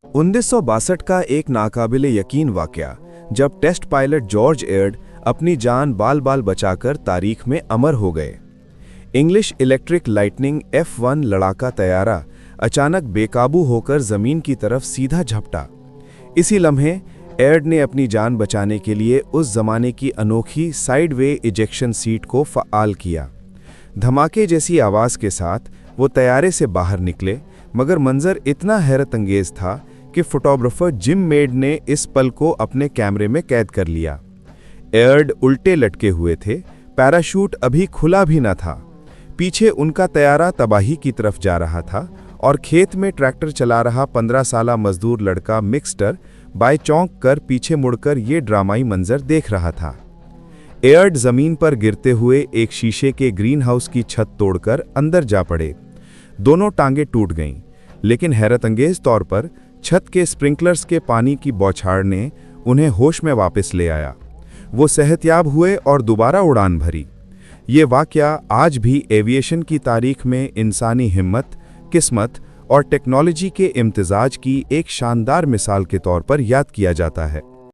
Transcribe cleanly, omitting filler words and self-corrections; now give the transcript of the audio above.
1962 का एक नाकाबिले यकीन वाकया, जब टेस्ट पायलट जॉर्ज एयर्ड अपनी जान बाल बाल बचाकर तारीख में अमर हो गए। इंग्लिश इलेक्ट्रिक लाइटनिंग F-1 लड़ाका तैयारा अचानक बेकाबू होकर जमीन की तरफ सीधा झपटा। इसी लम्हे एयर्ड ने अपनी जान बचाने के लिए उस जमाने की अनोखी साइडवे इजेक्शन सीट को फ़आल किया। धमाके जैसी आवाज़ के साथ वो तैयारे से बाहर निकले, मगर मंजर इतना हैरत अंगेज था कि फोटोग्राफर जिम मेड ने इस पल को अपने कैमरे में कैद कर लिया। एयर्ड उल्टे लटके हुए थे, पैराशूट अभी खुला भी न था। पीछे उनका तैयारा तबाही की तरफ जा रहा था और खेत में ट्रैक्टर चला रहा 15 साला मजदूर लड़का मिक्स्टर बाय चौंक कर पीछे मुड़कर ये ड्रामाई मंजर देख रहा था। एयर्ड जमीन पर गिरते हुए एक शीशे के ग्रीन हाउस की छत तोड़कर अंदर जा पड़े। दोनों टांगें टूट गईं, लेकिन हैरत अंगेज तौर पर छत के स्प्रिंकलर्स के पानी की बौछार ने उन्हें होश में वापस ले आया। वो सेहतयाब हुए और दोबारा उड़ान भरी। ये वाकया आज भी एविएशन की तारीख में इंसानी हिम्मत, किस्मत और टेक्नोलॉजी के इम्तिजाज की एक शानदार मिसाल के तौर पर याद किया जाता है।